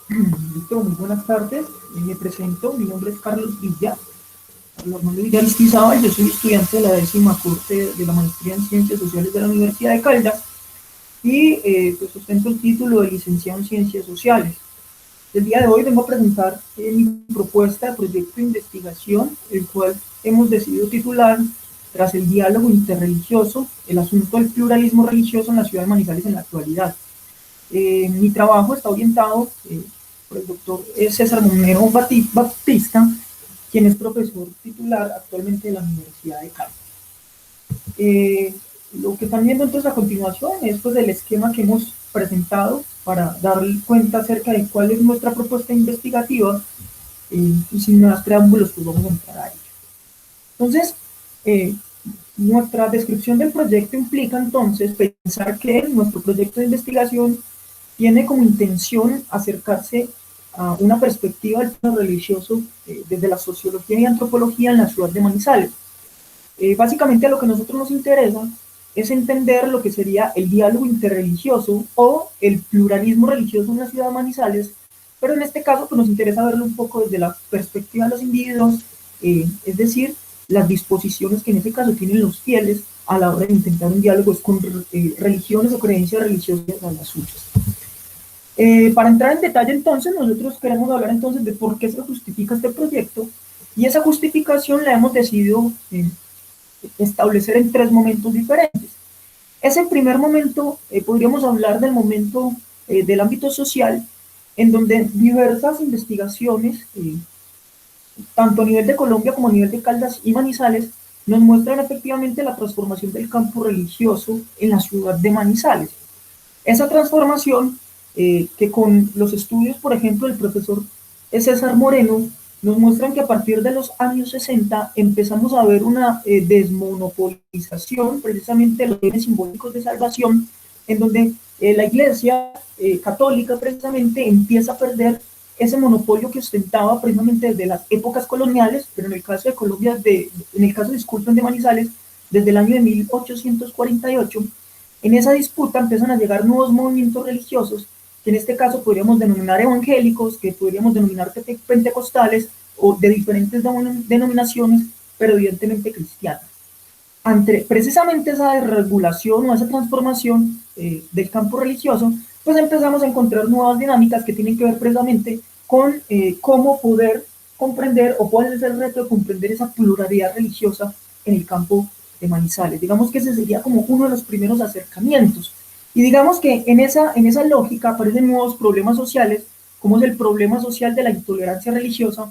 Listo, muy buenas tardes. Me presento, mi nombre es Carlos Villa, Carlos Armando Villa Aristizábal. Yo soy estudiante de la 10ª corte de la maestría en Ciencias Sociales de la Universidad de Caldas y pues ostento el título de licenciado en Ciencias Sociales. El día de hoy vengo a presentar mi propuesta de proyecto de investigación, el cual hemos decidido titular tras el diálogo interreligioso, el asunto del pluralismo religioso en la ciudad de Manizales en la actualidad. Mi trabajo está orientado por el doctor César Monero Baptista, quien es profesor titular actualmente de la Universidad de Cali. Eh, lo que están viendo entonces a continuación es pues, el esquema que hemos presentado para dar cuenta acerca de cuál es nuestra propuesta investigativa y sin más preámbulos pues vamos a entrar a ello. Entonces, eh, nuestra descripción del proyecto implica entonces pensar que nuestro proyecto de investigación tiene como intención acercarse a una perspectiva del plano religioso desde la sociología y antropología en la ciudad de Manizales. Básicamente a lo que a nosotros nos interesa es entender lo que sería el diálogo interreligioso o el pluralismo religioso en la ciudad de Manizales, pero en este caso pues, nos interesa verlo un poco desde la perspectiva de los individuos, es decir, las disposiciones que en este caso tienen los fieles a la hora de intentar un diálogo con religiones o creencias religiosas a las suyas. Para entrar en detalle entonces, nosotros queremos hablar entonces de por qué se justifica este proyecto y esa justificación la hemos decidido establecer en tres momentos diferentes. Ese primer momento, podríamos hablar del momento del ámbito social, en donde diversas investigaciones, tanto a nivel de Colombia como a nivel de Caldas y Manizales, nos muestran efectivamente la transformación del campo religioso en la ciudad de Manizales. Esa transformación que con los estudios, por ejemplo, del profesor César Moreno, nos muestran que a partir de los años 60 empezamos a ver una desmonopolización precisamente de los bienes simbólicos de salvación, en donde la Iglesia católica precisamente empieza a perder ese monopolio que ostentaba precisamente desde las épocas coloniales, pero en el caso de Colombia, en el caso, disculpen, de Manizales, desde el año de 1848. En esa disputa empiezan a llegar nuevos movimientos religiosos, que en este caso podríamos denominar evangélicos, que podríamos denominar pentecostales o de diferentes denominaciones, pero evidentemente cristianas. Ante precisamente esa desregulación o esa transformación del campo religioso, pues empezamos a encontrar nuevas dinámicas que tienen que ver precisamente con cómo poder comprender o cuál es el reto de comprender esa pluralidad religiosa en el campo de Manizales. Digamos que ese sería como uno de los primeros acercamientos. Y digamos que en esa lógica aparecen nuevos problemas sociales, como es el problema social de la intolerancia religiosa.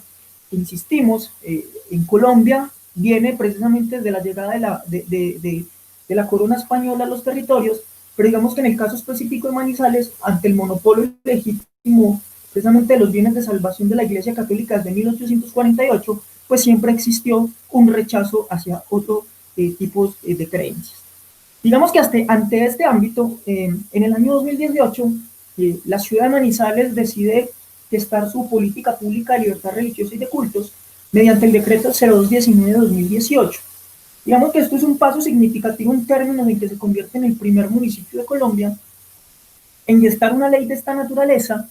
Insistimos, en Colombia viene precisamente desde la llegada de la corona española a los territorios, pero digamos que en el caso específico de Manizales, ante el monopolio legítimo precisamente de los bienes de salvación de la Iglesia Católica desde 1848, pues siempre existió un rechazo hacia otro tipos de creencias. Digamos que ante este ámbito, en el año 2018, la ciudad de Manizales decide gestar su política pública de libertad religiosa y de cultos mediante el decreto 0219 de 2018. Digamos que esto es un paso significativo en términos en que se convierte en el primer municipio de Colombia en gestar una ley de esta naturaleza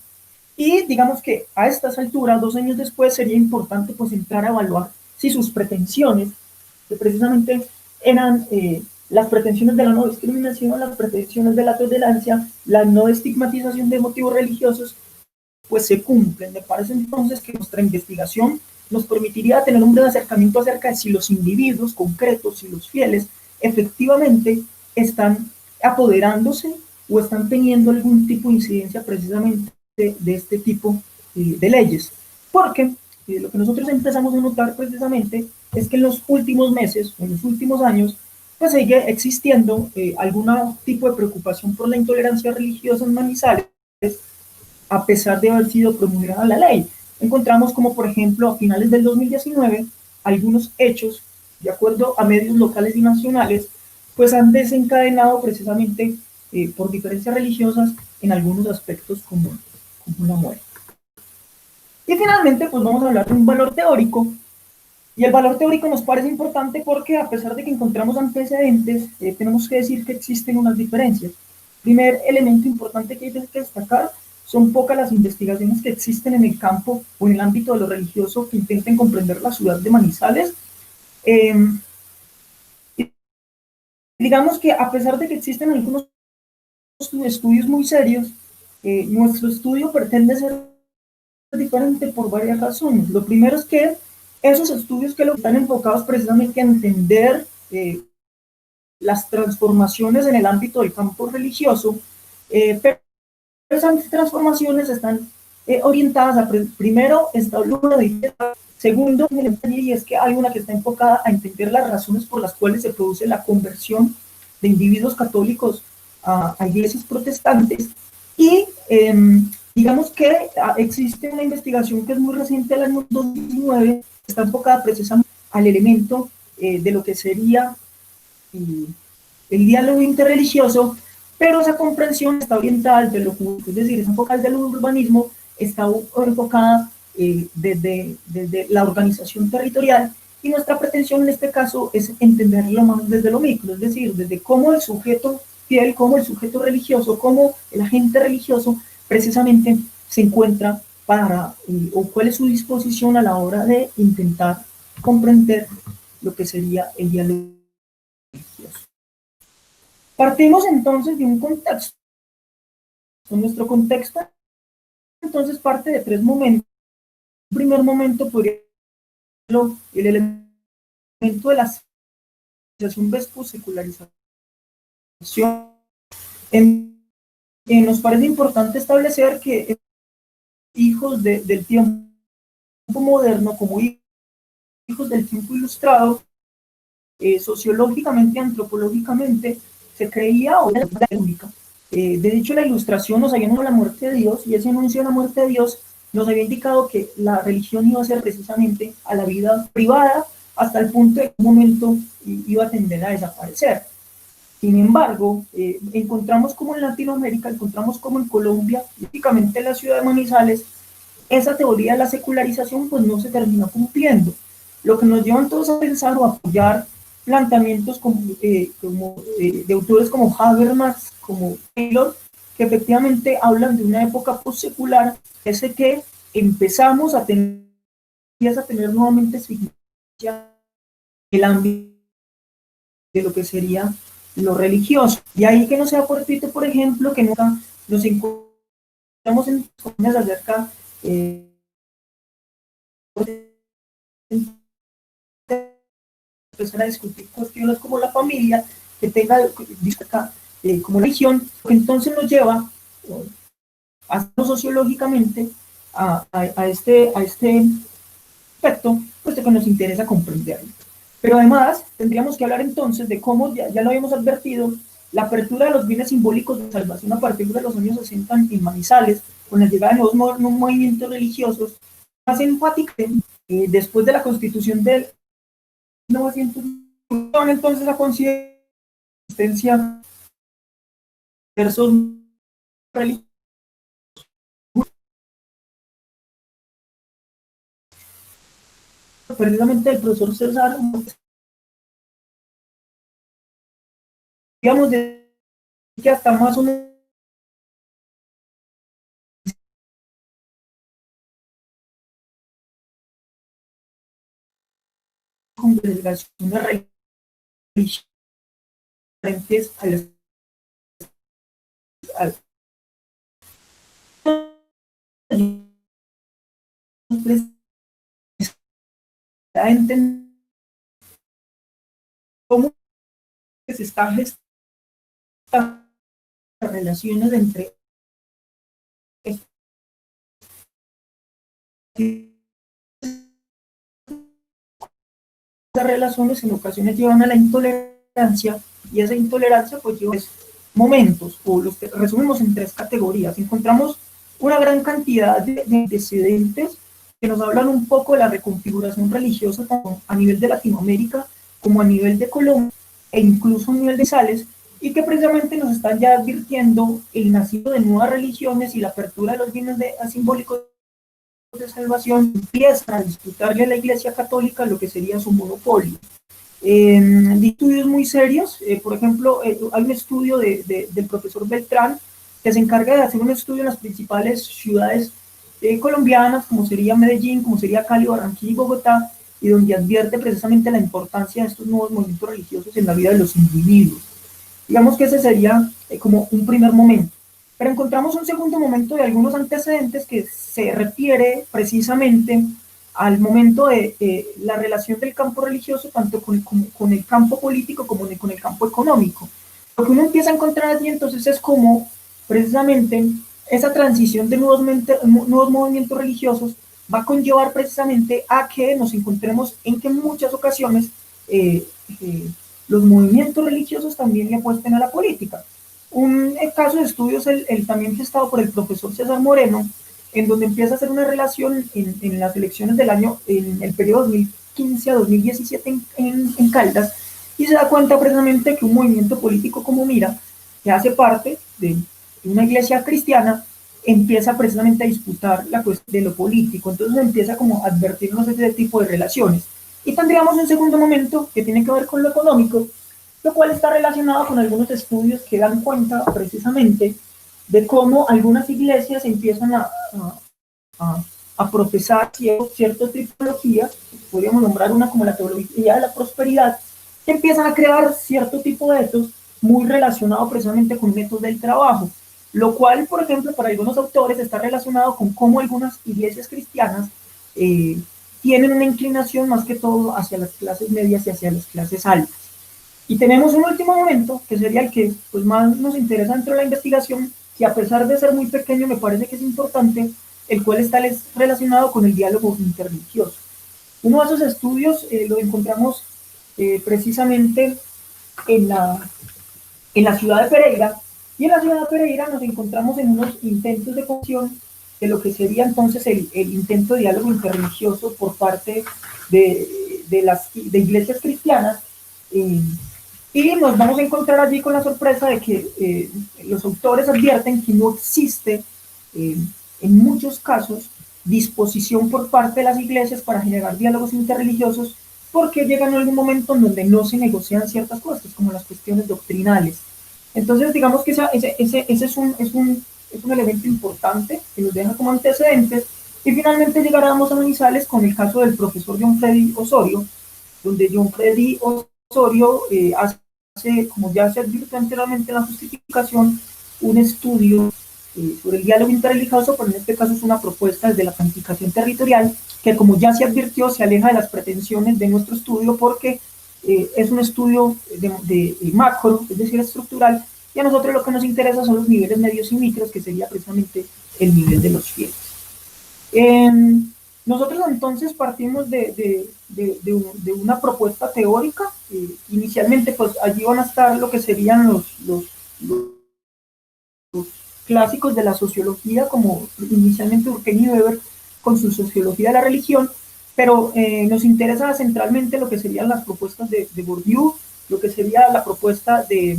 y digamos que a estas alturas, 2 años después, sería importante pues entrar a evaluar si sus pretensiones, que precisamente eran las pretensiones de la no discriminación, las pretensiones de la tolerancia, la no estigmatización de motivos religiosos, pues se cumplen. Me parece entonces que nuestra investigación nos permitiría tener un breve acercamiento acerca de si los individuos concretos, si los fieles, efectivamente están apoderándose o están teniendo algún tipo de incidencia precisamente de este tipo de leyes. Porque lo que nosotros empezamos a notar precisamente es que en los últimos meses, en los últimos años, pues sigue existiendo algún tipo de preocupación por la intolerancia religiosa en Manizales, a pesar de haber sido promulgada la ley. Encontramos como, por ejemplo, a finales del 2019, algunos hechos, de acuerdo a medios locales y nacionales, pues han desencadenado precisamente por diferencias religiosas en algunos aspectos como la muerte. Y finalmente, pues vamos a hablar de un valor teórico. Y el valor teórico nos parece importante porque a pesar de que encontramos antecedentes, tenemos que decir que existen unas diferencias. Primer elemento importante que hay que destacar son pocas las investigaciones que existen en el campo o en el ámbito de lo religioso que intenten comprender la ciudad de Manizales. Eh, digamos que a pesar de que existen algunos estudios muy serios, nuestro estudio pretende ser diferente por varias razones. Lo primero es que esos estudios que lo están enfocados precisamente a entender las transformaciones en el ámbito del campo religioso, pero esas transformaciones están orientadas a, primero, establecer una identidad. Segundo, y es que hay una que está enfocada a entender las razones por las cuales se produce la conversión de individuos católicos a iglesias protestantes. Y digamos que existe una investigación que es muy reciente del año 2019, que está enfocada precisamente al elemento de lo que sería el diálogo interreligioso, pero esa comprensión está orientada al de lo público, es decir, esa enfocada del urbanismo está enfocada desde la organización territorial, y nuestra pretensión en este caso es entenderlo más desde lo micro, es decir, desde cómo el sujeto fiel, cómo el sujeto religioso, cómo el agente religioso precisamente se encuentra para, o cuál es su disposición a la hora de intentar comprender lo que sería el diálogo religioso. Partimos entonces de un contexto. Nuestro contexto entonces parte de tres momentos. El primer momento podría ser el elemento de la civilización versus secularización. Nos parece importante establecer que hijos del tiempo moderno, como hijos del tiempo ilustrado, sociológicamente, antropológicamente, se creía o era única. De hecho, la ilustración nos había anunciado la muerte de Dios, y ese anuncio de la muerte de Dios nos había indicado que la religión iba a ser precisamente a la vida privada, hasta el punto de que en un momento iba a tender a desaparecer. Sin embargo, encontramos como en Latinoamérica, encontramos como en Colombia, típicamente en la ciudad de Manizales, esa teoría de la secularización pues no se terminó cumpliendo, lo que nos lleva todos a pensar o a apoyar planteamientos de autores como Habermas, como Taylor, que efectivamente hablan de una época postsecular, ese que empezamos a tener nuevamente el ámbito de lo que sería lo religioso. Y ahí que no sea fortuito, por ejemplo, que nunca nos encontramos en discusiones acerca empezar a discutir cuestiones como la familia, que tenga como la religión, que entonces nos lleva sociológicamente a este aspecto, puesto que nos interesa comprenderlo. Pero además tendríamos que hablar entonces de cómo, ya lo habíamos advertido, la apertura de los bienes simbólicos de salvación a partir de los años 60 en Manizales, con la llegada de nuevos movimientos religiosos, más enfática después de la constitución del 1901, entonces la consistencia versus religiosos. Precisamente el profesor César, digamos, de que hasta más o menos congregaciones religiosas diferentes a entender cómo se están gestando las relaciones entre esas relaciones en ocasiones llevan a la intolerancia, y esa intolerancia pues lleva momentos, o los que resumimos en tres categorías. Encontramos una gran cantidad de antecedentes que nos hablan un poco de la reconfiguración religiosa tanto a nivel de Latinoamérica como a nivel de Colombia e incluso a nivel de Sales, y que precisamente nos están ya advirtiendo el nacimiento de nuevas religiones y la apertura de los bienes simbólicos de salvación empieza a disputarle a la Iglesia Católica lo que sería su monopolio. De estudios muy serios, por ejemplo, hay un estudio del profesor Beltrán que se encarga de hacer un estudio en las principales ciudades colombianas, como sería Medellín, como sería Cali, Barranquilla y Bogotá, y donde advierte precisamente la importancia de estos nuevos movimientos religiosos en la vida de los individuos. Digamos que ese sería como un primer momento. Pero encontramos un segundo momento de algunos antecedentes que se refiere precisamente al momento de la relación del campo religioso tanto con el campo político como con el campo económico. Lo que uno empieza a encontrar allí entonces es como precisamente esa transición de nuevos movimientos religiosos va a conllevar precisamente a que nos encontremos en que en muchas ocasiones los movimientos religiosos también le apuesten a la política. Un caso de estudio es el también gestado por el profesor César Moreno, en donde empieza a hacer una relación en las elecciones del año, en el periodo 2015 a 2017 en Caldas, y se da cuenta precisamente que un movimiento político como Mira, que hace parte de una iglesia cristiana, empieza precisamente a disputar la cuestión de lo político, entonces empieza como a advertirnos ese tipo de relaciones. Y tendríamos un segundo momento que tiene que ver con lo económico, lo cual está relacionado con algunos estudios que dan cuenta precisamente de cómo algunas iglesias empiezan a profesar ciertas tipologías, podríamos nombrar una como la teología de la prosperidad, que empiezan a crear cierto tipo de etos muy relacionado precisamente con métodos del trabajo, lo cual, por ejemplo, para algunos autores está relacionado con cómo algunas iglesias cristianas tienen una inclinación más que todo hacia las clases medias y hacia las clases altas. Y tenemos un último momento, que sería el que pues, más nos interesa dentro de la investigación, que a pesar de ser muy pequeño me parece que es importante, el cual está relacionado con el diálogo interreligioso. Uno de esos estudios lo encontramos precisamente en la ciudad de Pereira, y en la ciudad de Pereira nos encontramos en unos intentos de construcción de lo que sería entonces el intento de diálogo interreligioso por parte de iglesias cristianas, y nos vamos a encontrar allí con la sorpresa de que los autores advierten que no existe, en muchos casos, disposición por parte de las iglesias para generar diálogos interreligiosos, porque llegan a algún momento en donde no se negocian ciertas cosas, como las cuestiones doctrinales. Entonces, digamos que ese es un elemento importante que nos deja como antecedentes, y finalmente llegaremos a Manizales con el caso del profesor John Freddy Osorio, donde John Freddy Osorio hace, como ya se advirtió anteriormente en la justificación, un estudio sobre el diálogo interreligioso, pero en este caso es una propuesta desde la planificación territorial, que como ya se advirtió, se aleja de las pretensiones de nuestro estudio porque es un estudio de macro, es decir, estructural, y a nosotros lo que nos interesa son los niveles medios y micros, que sería precisamente el nivel de los fieles. Nosotros entonces partimos de una propuesta teórica. Inicialmente, pues allí van a estar lo que serían los clásicos de la sociología, como inicialmente Durkheim y Weber con su sociología de la religión, pero nos interesa centralmente lo que serían las propuestas de Bourdieu, lo que sería la propuesta de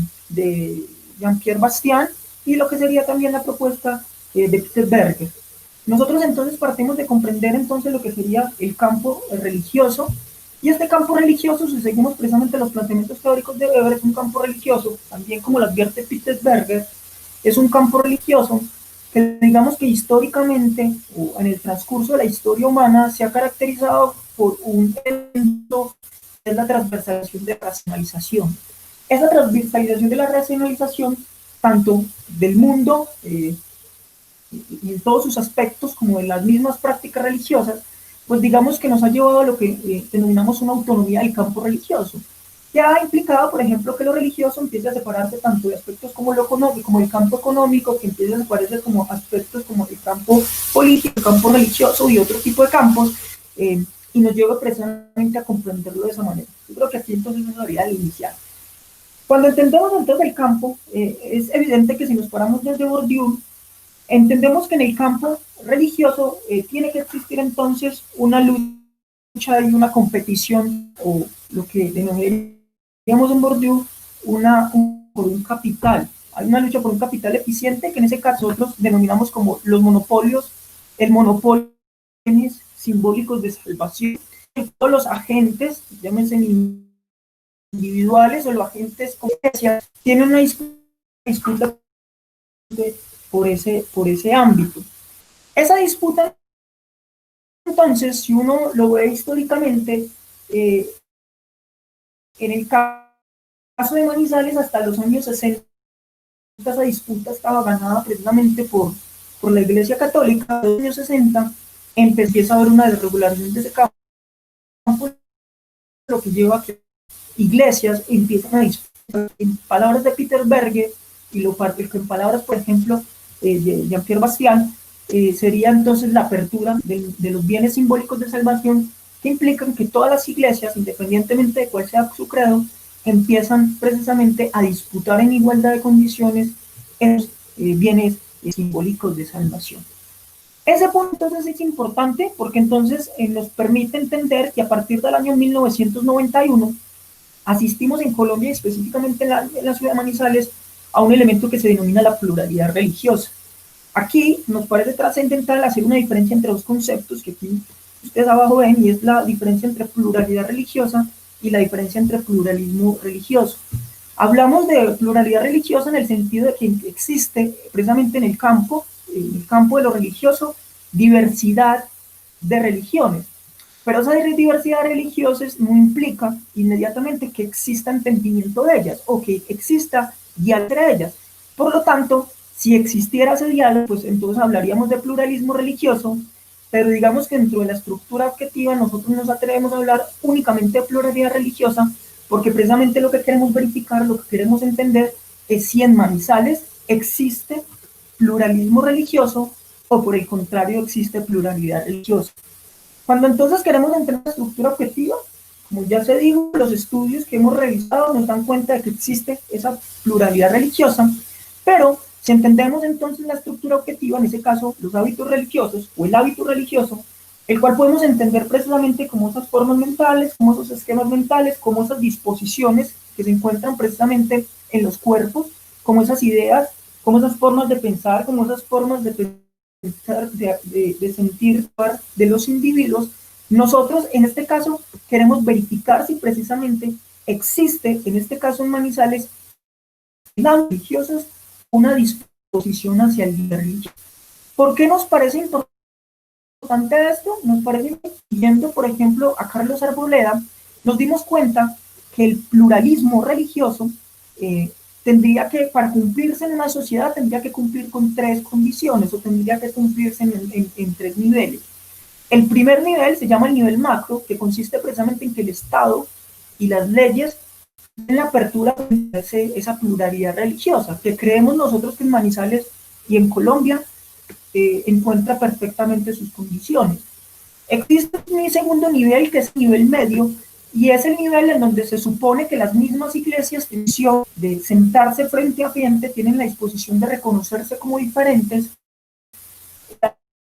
Jean-Pierre Bastian y lo que sería también la propuesta de Peter Berger. Nosotros entonces partimos de comprender entonces lo que sería el campo religioso, y este campo religioso, si seguimos precisamente los planteamientos teóricos de Weber, es un campo religioso, también como lo advierte Peter Berger, es un campo religioso que digamos que históricamente o en el transcurso de la historia humana se ha caracterizado por un elemento que es la transversalización de la racionalización. Esa transversalización de la racionalización, tanto del mundo y en todos sus aspectos, como de las mismas prácticas religiosas, pues digamos que nos ha llevado a lo que denominamos una autonomía del campo religioso, que ha implicado, por ejemplo, que lo religioso empiece a separarse tanto de aspectos como lo económico, como el campo económico, que empiece a separarse como aspectos como el campo político, el campo religioso y otro tipo de campos, y nos lleva precisamente a comprenderlo de esa manera. Yo creo que aquí entonces es la vía del inicial. Cuando entendemos entonces el campo, es evidente que si nos paramos desde Bourdieu, entendemos que en el campo religioso tiene que existir entonces una lucha y una competición, o lo que denominaríamos en Bourdieu por un capital. Hay una lucha por un capital eficiente que en ese caso nosotros denominamos como los monopolios, el monopolio simbólicos de salvación. Todos los agentes, llámense individuales o los agentes comerciales, tienen una disputa por ese ámbito. Esa disputa, entonces, si uno lo ve históricamente, en el caso de Manizales, hasta los años 60, esa disputa estaba ganada precisamente por la Iglesia Católica. En los años 60 empieza a haber una desregulación de ese campo, lo que lleva a que iglesias empiezan a disputar. En palabras de Peter Berger, y lo en palabras, por ejemplo, de Jean-Pierre Bastian, sería entonces la apertura de los bienes simbólicos de salvación, que implican que todas las iglesias, independientemente de cuál sea su credo, empiezan precisamente a disputar en igualdad de condiciones esos bienes simbólicos de salvación. Ese punto entonces es importante porque entonces nos permite entender que a partir del año 1991 asistimos en Colombia, específicamente en la ciudad de Manizales, a un elemento que se denomina la pluralidad religiosa. Aquí nos parece trascendental hacer una diferencia entre dos conceptos que aquí ustedes abajo ven, y es la diferencia entre pluralidad religiosa y la diferencia entre pluralismo religioso. Hablamos de pluralidad religiosa en el sentido de que existe precisamente en el campo de lo religioso, diversidad de religiones. Pero esa diversidad de religiones no implica inmediatamente que exista entendimiento de ellas o que exista diálogo entre ellas. Por lo tanto, si existiera ese diálogo, pues entonces hablaríamos de pluralismo religioso, pero digamos que dentro de la estructura objetiva nosotros nos atrevemos a hablar únicamente de pluralidad religiosa, porque precisamente lo que queremos verificar, lo que queremos entender es si en Manizales existe pluralismo religioso o por el contrario existe pluralidad religiosa. Cuando entonces queremos entender la estructura objetiva, como ya se dijo, los estudios que hemos revisado nos dan cuenta de que existe esa pluralidad religiosa, pero si entendemos entonces la estructura objetiva, en ese caso los hábitos religiosos o el hábito religioso, el cual podemos entender precisamente como esas formas mentales, como esos esquemas mentales, como esas disposiciones que se encuentran precisamente en los cuerpos, como esas ideas, como esas formas de pensar, como esas formas de pensar, de sentir de los individuos. Nosotros en este caso queremos verificar si precisamente existe, en este caso en Manizales, las religiosas, una disposición hacia el religioso. ¿Por qué nos parece importante esto? Nos parece, siguiendo por ejemplo a Carlos Arboleda, nos dimos cuenta que el pluralismo religioso tendría que, para cumplirse en una sociedad, tendría que cumplir con tres condiciones, o tendría que cumplirse en tres niveles. El primer nivel se llama el nivel macro, que consiste precisamente en que el Estado y las leyes tienen la apertura de esa pluralidad religiosa, que creemos nosotros que en Manizales y en Colombia encuentra perfectamente sus condiciones. Existe un segundo nivel, que es el nivel medio, y es el nivel en donde se supone que las mismas iglesias de sentarse frente a frente tienen la disposición de reconocerse como diferentes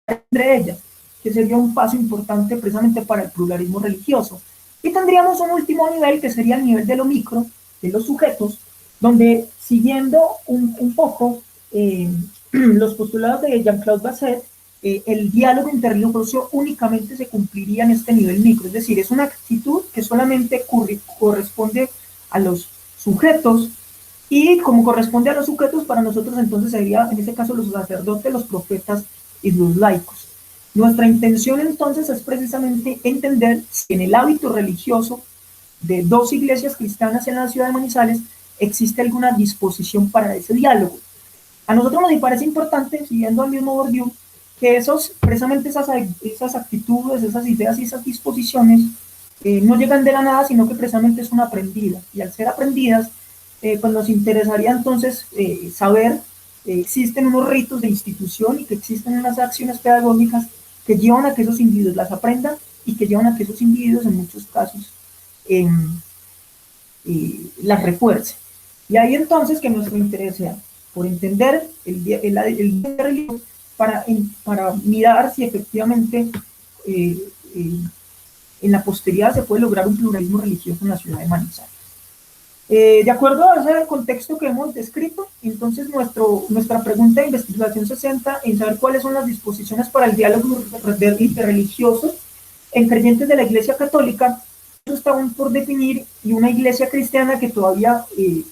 entre ellas, que sería un paso importante precisamente para el pluralismo religioso. Y tendríamos un último nivel, que sería el nivel de lo micro, de los sujetos, donde siguiendo un poco los postulados de Jean-Claude Basset, el diálogo interreligioso únicamente se cumpliría en este nivel micro, es decir, es una actitud que solamente corresponde a los sujetos, y como corresponde a los sujetos, para nosotros entonces sería, en este caso, los sacerdotes, los profetas y los laicos. Nuestra intención entonces es precisamente entender si en el hábito religioso de dos iglesias cristianas en la ciudad de Manizales existe alguna disposición para ese diálogo. A nosotros nos parece importante, siguiendo al mismo Bourdieu, que precisamente esas actitudes, esas ideas y esas disposiciones no llegan de la nada, sino que precisamente son aprendidas. Y al ser aprendidas, pues nos interesaría entonces saber que existen unos ritos de institución y que existen unas acciones pedagógicas que llevan a que esos individuos las aprendan y que llevan a que esos individuos en muchos casos las refuercen. Y ahí entonces que nuestro interés sea por entender el religioso para mirar si efectivamente en la posteridad se puede lograr un pluralismo religioso en la ciudad de Manizales. De acuerdo a ese contexto que hemos descrito, entonces nuestra pregunta de investigación se centra en saber cuáles son las disposiciones para el diálogo interreligioso en creyentes de la Iglesia Católica. Eso está aún por definir, y una iglesia cristiana que todavía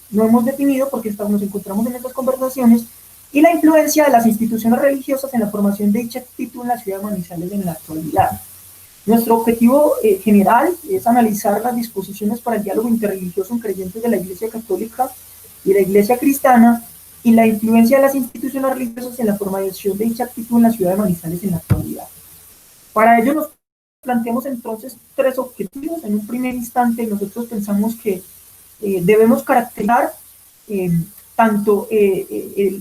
no hemos definido porque nos encontramos en estas conversaciones, y la influencia de las instituciones religiosas en la formación de dicha actitud en la ciudad de Manizales en la actualidad. Nuestro objetivo general es analizar las disposiciones para el diálogo interreligioso en creyentes de la Iglesia Católica y la Iglesia Cristiana y la influencia de las instituciones religiosas en la formación de dicha actitud en la ciudad de Manizales en la actualidad. Para ello nos planteamos entonces tres objetivos. En un primer instante nosotros pensamos que debemos caracterizar tanto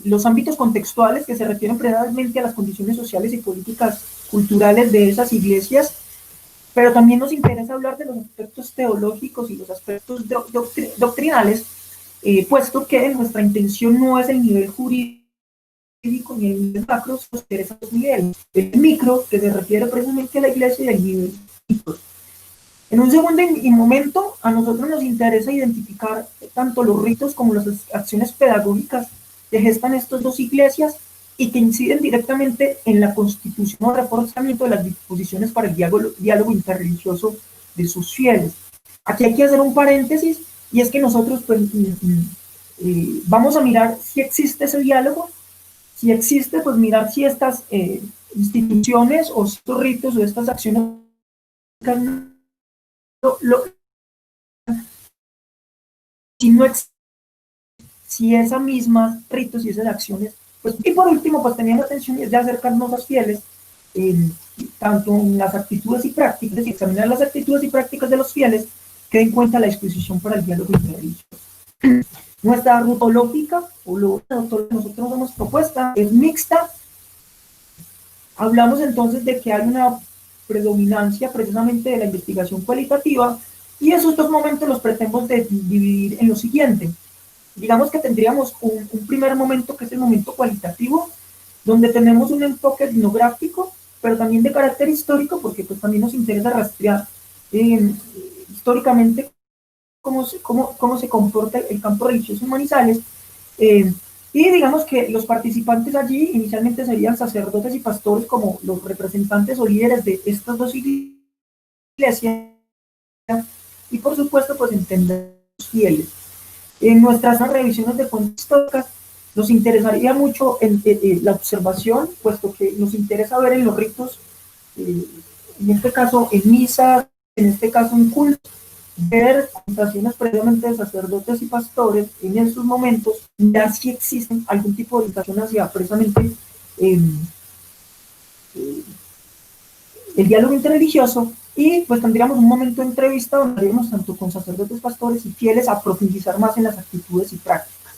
los ámbitos contextuales que se refieren precisamente a las condiciones sociales y políticas culturales de esas iglesias, pero también nos interesa hablar de los aspectos teológicos y los aspectos doctrinales, puesto que nuestra intención no es el nivel jurídico ni el nivel macro, nos interesa los niveles. El micro, que se refiere precisamente a la iglesia, y el nivel micro. En un segundo momento, a nosotros nos interesa identificar tanto los ritos como las acciones pedagógicas que gestan estas dos iglesias y que inciden directamente en la constitución o reforzamiento de las disposiciones para el diálogo interreligioso de sus fieles. Aquí hay que hacer un paréntesis, y es que nosotros pues, vamos a mirar si existe ese diálogo. Si existe, pues mirar si estas instituciones o estos ritos o estas acciones si no existe, si esas mismas ritos y esas acciones, pues, y por último, pues teniendo atención es de acercarnos a los fieles, tanto en las actitudes y prácticas, y examinar las actitudes y prácticas de los fieles, que den cuenta la disposición para el diálogo interreligioso. Nuestra rutológica, o lo que nosotros hemos propuesta, es mixta. Hablamos entonces de que hay una predominancia precisamente de la investigación cualitativa, y esos dos momentos los pretendemos dividir en lo siguiente. Digamos que tendríamos un primer momento, que es el momento cualitativo, donde tenemos un enfoque etnográfico, pero también de carácter histórico, porque pues también nos interesa rastrear históricamente cómo se comporta el campo religioso en Manizales, y digamos que los participantes allí inicialmente serían sacerdotes y pastores como los representantes o líderes de estas dos iglesias, y por supuesto pues entender los fieles. En nuestras revisiones de fuentes históricas nos interesaría mucho la observación, puesto que nos interesa ver en los ritos, en este caso en misa, en este caso en culto, ver conversaciones previamente de sacerdotes y pastores en esos momentos, ya si existen algún tipo de orientación hacia precisamente el diálogo interreligioso, y pues tendríamos un momento de entrevista donde haríamos tanto con sacerdotes, pastores y fieles a profundizar más en las actitudes y prácticas.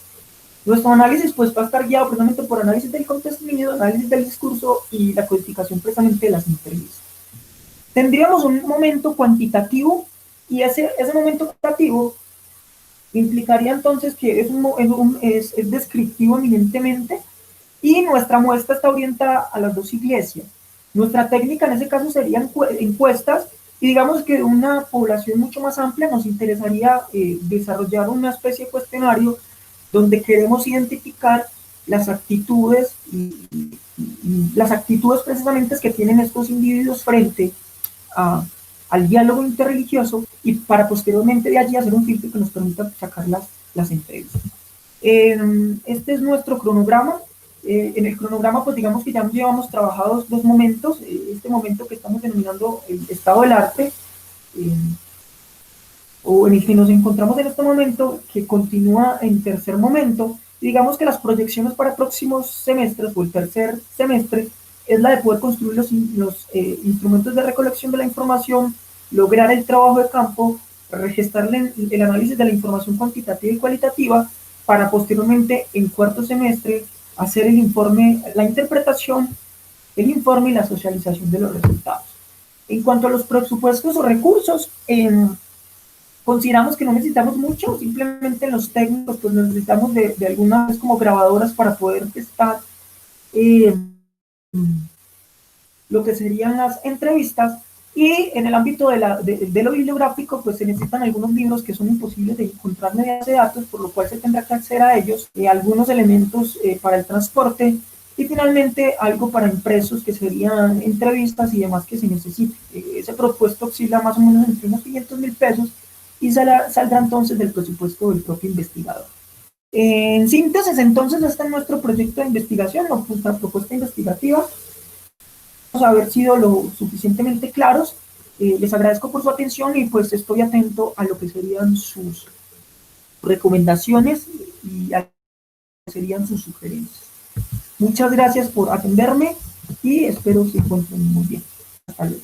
Nuestro análisis pues va a estar guiado precisamente por análisis del contenido, análisis del discurso y la codificación precisamente de las entrevistas. Tendríamos un momento cuantitativo, y ese momento cuantitativo implicaría entonces que es descriptivo eminentemente, y nuestra muestra está orientada a las dos iglesias. Nuestra técnica en ese caso serían encuestas, y digamos que una población mucho más amplia nos interesaría desarrollar una especie de cuestionario donde queremos identificar las actitudes precisamente que tienen estos individuos frente al diálogo interreligioso, y para posteriormente de allí hacer un filtro que nos permita sacar las entrevistas. Este es nuestro cronograma. En el cronograma, pues digamos que ya llevamos trabajados dos momentos. Este momento que estamos denominando el estado del arte, o en el que nos encontramos en este momento, que continúa en tercer momento. Digamos que las proyecciones para próximos semestres o el tercer semestre es la de poder construir los instrumentos de recolección de la información, lograr el trabajo de campo, registrar el análisis de la información cuantitativa y cualitativa, para posteriormente en cuarto semestre hacer el informe, la interpretación, el informe y la socialización de los resultados. En cuanto a los presupuestos o recursos, consideramos que no necesitamos mucho, simplemente en los técnicos pues necesitamos de algunas como grabadoras para poder gestar lo que serían las entrevistas, y en el ámbito de lo bibliográfico pues se necesitan algunos libros que son imposibles de encontrar mediante datos, por lo cual se tendrá que acceder a ellos, algunos elementos para el transporte, y finalmente algo para impresos, que serían entrevistas y demás que se necesite. Ese propuesto oscila más o menos entre unos 500.000 pesos, y saldrá entonces del presupuesto del propio investigador. En síntesis, entonces, este es nuestro proyecto de investigación, nuestra propuesta investigativa. Vamos a haber sido lo suficientemente claros. Les agradezco por su atención y pues estoy atento a lo que serían sus recomendaciones y a lo que serían sus sugerencias. Muchas gracias por atenderme y espero se encuentren muy bien. Hasta luego.